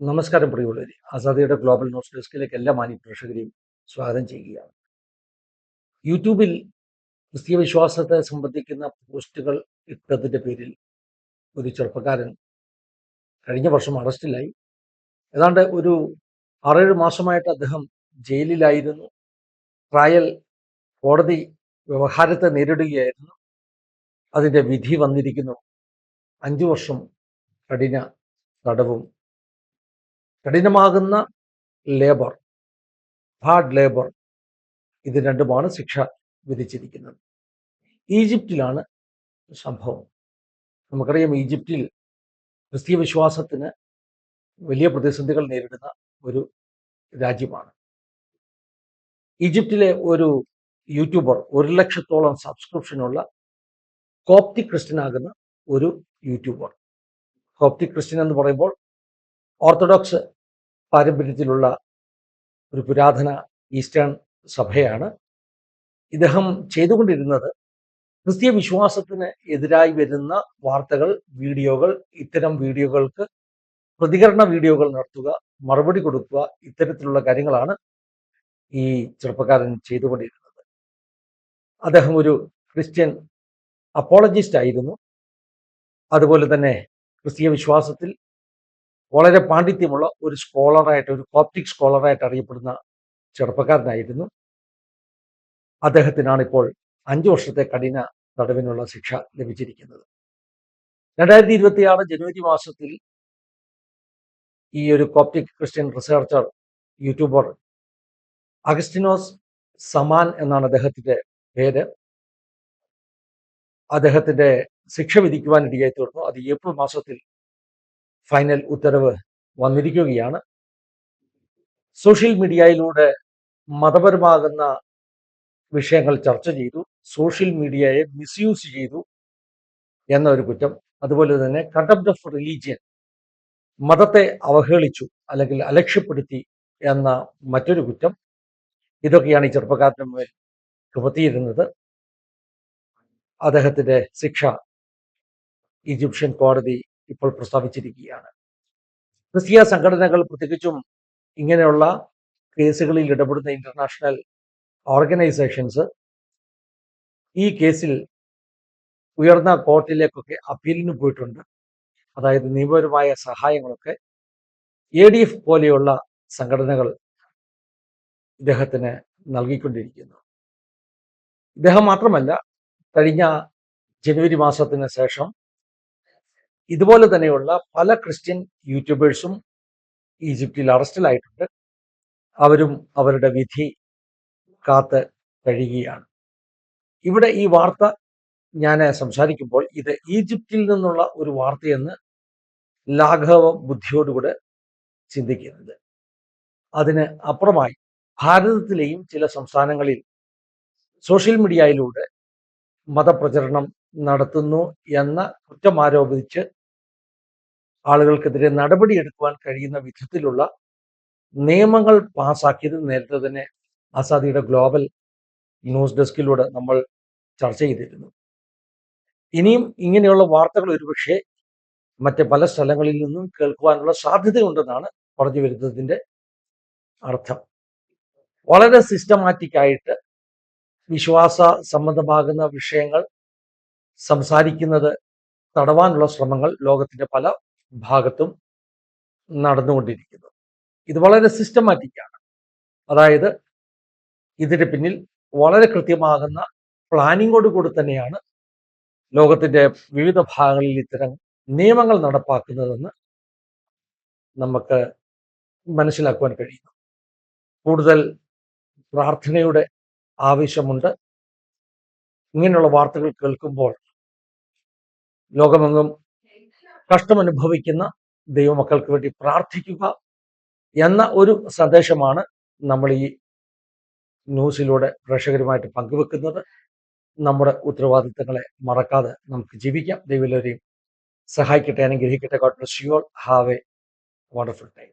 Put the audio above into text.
നമസ്കാരം പ്രിയമുള്ളവരെ, ആസാദിയുടെ global news ഡെസ്കിലേക്ക് എല്ലാ മാന്യ പ്രേക്ഷകരെയും സ്വാഗതം ചെയ്യുകയാണ്. യൂട്യൂബിൽ ക്രിസ്തീയ വിശ്വാസത്തെ സംബന്ധിക്കുന്ന പോസ്റ്റുകൾ ഇട്ടതിന്റെ പേരിൽ ഒരു ചെറുപ്പക്കാരൻ കഴിഞ്ഞ വർഷം അറസ്റ്റിലായി. ഏതാണ്ട് ഒരു 6-7 മാസമായിട്ട് അദ്ദേഹം ജയിലിലായിരുന്നു. ട്രയൽ കോടതി വ്യവഹാരത്തെ നേരിടുകയായിരുന്നു. അതിന്റെ വിധി വന്നിരിക്കുന്നു. 5 വർഷം കഠിന തടവും കഠിനമാകുന്ന ലേബർ, ഹാർഡ് ലേബർ, ഇത് രണ്ടുമാണ് ശിക്ഷ വിധിച്ചിരിക്കുന്നത്. ഈജിപ്തിലാണ് സംഭവം. നമുക്കറിയാം, ഈജിപ്തിൽ ക്രിസ്തീയ വിശ്വാസത്തിന് വലിയ പ്രതിസന്ധികൾ നേരിടുന്ന ഒരു രാജ്യമാണ്. ഈജിപ്തിലെ ഒരു യൂട്യൂബർ 1 ലക്ഷത്തോളം സബ്സ്ക്രിപ്ഷനുള്ള കോപ്റ്റിക് ക്രിസ്ത്യൻ ആകുന്ന ഒരു യൂട്യൂബർ. കോപ്റ്റിക് ക്രിസ്ത്യൻ എന്ന് പറയുമ്പോൾ ഓർത്തഡോക്സ് പാരമ്പര്യത്തിലുള്ള ഒരു പുരാതന ഈസ്റ്റേൺ സഭയാണ്. ഇദ്ദേഹം ചെയ്തുകൊണ്ടിരുന്നത് ക്രിസ്തീയ വിശ്വാസത്തിന് എതിരായി വരുന്ന വാർത്തകൾ, വീഡിയോകൾ, ഇത്തരം വീഡിയോകൾക്ക് പ്രതികരണ വീഡിയോകൾ നടത്തുക, മറുപടി കൊടുക്കുക, ഇത്തരത്തിലുള്ള കാര്യങ്ങളാണ് ഈ ചെറുപ്പക്കാരൻ ചെയ്തുകൊണ്ടിരുന്നത്. അദ്ദേഹം ഒരു ക്രിസ്ത്യൻ അപ്പോളജിസ്റ്റ് ആയിരുന്നു. അതുപോലെ തന്നെ ക്രിസ്തീയ വിശ്വാസത്തിൽ വളരെ പാണ്ഡിത്യമുള്ള ഒരു സ്കോളറായിട്ട്, ഒരു കോപ്റ്റിക് സ്കോളറായിട്ട് അറിയപ്പെടുന്ന ചെറുപ്പക്കാരനായിരുന്നു. അദ്ദേഹത്തിനാണ് ഇപ്പോൾ 5 വർഷത്തെ കഠിന തടവിനുള്ള ശിക്ഷ ലഭിച്ചിരിക്കുന്നത്. 2026 ജനുവരി മാസത്തിൽ ഈ ഒരു Coptic Christian researcher YouTuber Agustinos Zaman എന്നാണ് അദ്ദേഹത്തിന്റെ പേര്. അദ്ദേഹത്തിന്റെ ശിക്ഷ വിധിക്കുവാൻ ഇടയായി തീർന്നു. അത് ഏപ്രിൽ മാസത്തിൽ ഫൈനൽ ഉത്തരവ് വന്നിരിക്കുകയാണ്. സോഷ്യൽ മീഡിയയിലൂടെ മതപരമാകുന്ന വിഷയങ്ങൾ ചർച്ച ചെയ്തു, സോഷ്യൽ മീഡിയയെ മിസ്യൂസ് ചെയ്തു എന്നൊരു കുറ്റം, അതുപോലെ തന്നെ കണ്ടംപ്റ്റ് ഓഫ് റിലീജിയൻ, മതത്തെ അവഹേളിച്ചു അല്ലെങ്കിൽ അലക്ഷ്യപ്പെടുത്തി എന്ന മറ്റൊരു കുറ്റം, ഇതൊക്കെയാണ് ഈ ചെറുപ്പക്കാരന് മേൽ ചുമത്തിയിരുന്നത്. അദ്ദേഹത്തിന്റെ ശിക്ഷ ഈജിപ്ഷ്യൻ കോടതി ഇപ്പോൾ പ്രസ്താവിച്ചിരിക്കുകയാണ്. ക്രിസ്തീയ സംഘടനകൾ, പ്രത്യേകിച്ചും ഇങ്ങനെയുള്ള കേസുകളിൽ ഇടപെടുന്ന ഇന്റർനാഷണൽ ഓർഗനൈസേഷൻസ് ഈ കേസിൽ ഉയർന്ന കോർട്ടിലേക്കൊക്കെ അപ്പീലിന് പോയിട്ടുണ്ട്. അതായത് നിയമപരമായ സഹായങ്ങളൊക്കെ ADF പോലെയുള്ള സംഘടനകൾ ഇദ്ദേഹത്തിന് നൽകിക്കൊണ്ടിരിക്കുന്നു. ഇദ്ദേഹം മാത്രമല്ല, കഴിഞ്ഞ ജനുവരി മാസത്തിന് ശേഷം ഇതുപോലെ തന്നെയുള്ള പല ക്രിസ്ത്യൻ യൂട്യൂബേഴ്സും ഈജിപ്തിൽ അറസ്റ്റിലായിട്ടുണ്ട്. അവരും അവരുടെ വിധി കാത്ത് കഴിയുകയാണ്. ഇവിടെ ഈ വാർത്ത ഞാൻ സംസാരിക്കുമ്പോൾ ഇത് ഈജിപ്തിൽ നിന്നുള്ള ഒരു വാർത്തയെന്ന് ലാഘവ ബുദ്ധിയോടുകൂടെ ചിന്തിക്കരുത്. അതിന് അപ്പുറമായി ഭാരതത്തിലെയും ചില സംസ്ഥാനങ്ങളിൽ സോഷ്യൽ മീഡിയയിലൂടെ മതപ്രചരണം നടത്തുന്നു എന്ന കുറ്റം ആരോപിച്ച് ആളുകൾക്കെതിരെ നടപടിയെടുക്കുവാൻ കഴിയുന്ന വിധത്തിലുള്ള നിയമങ്ങൾ പാസാക്കിയത് നേരത്തെ തന്നെ ആസാദിയുടെ ഗ്ലോബൽ ന്യൂസ് ഡെസ്കിലൂടെ നമ്മൾ ചർച്ച ചെയ്തിരുന്നു. ഇനിയും ഇങ്ങനെയുള്ള വാർത്തകൾ ഒരുപക്ഷെ മറ്റ് പല സ്ഥലങ്ങളിൽ നിന്നും കേൾക്കുവാനുള്ള സാധ്യതയുണ്ടെന്നാണ് പറഞ്ഞു വരുന്നതിൻ്റെ അർത്ഥം. വളരെ സിസ്റ്റമാറ്റിക് ആയിട്ട് വിശ്വാസ സംബന്ധമാകുന്ന വിഷയങ്ങൾ സംസാരിക്കുന്നത് തടവാനുള്ള ശ്രമങ്ങൾ ലോകത്തിന്റെ പല ഭാഗത്തും നടന്നുകൊണ്ടിരിക്കുന്നു. ഇത് വളരെ സിസ്റ്റമാറ്റിക്കാണ്. അതായത് ഇതിന് പിന്നിൽ വളരെ കൃത്യമാകുന്ന പ്ലാനിങ്ങോട് കൂടി തന്നെയാണ് ലോകത്തിന്റെ വിവിധ ഭാഗങ്ങളിൽ ഇത്തരം നിയമങ്ങൾ നടപ്പാക്കുന്നതെന്ന് നമുക്ക് മനസ്സിലാക്കുവാൻ കഴിയുന്നു. കൂടുതൽ പ്രാർത്ഥനയുടെ ആവശ്യമുണ്ട്. ഇങ്ങനെയുള്ള വാർത്തകൾ കേൾക്കുമ്പോൾ ലോകമെങ്ങും കഷ്ടമനുഭവിക്കുന്ന ദൈവമക്കൾക്ക് വേണ്ടി പ്രാർത്ഥിക്കുക എന്ന ഒരു സന്ദേശമാണ് നമ്മൾ ഈ ന്യൂസിലൂടെ പ്രേക്ഷകരുമായിട്ട് പങ്കുവെക്കുന്നത്. നമ്മുടെ ഉത്തരവാദിത്തങ്ങളെ മറക്കാതെ നമുക്ക് ജീവിക്കാം. ദൈവം എല്ലാവരെയും സഹായിക്കട്ടെ, അനുഗ്രഹിക്കട്ടെ. God bless you all. Have A wonderful time.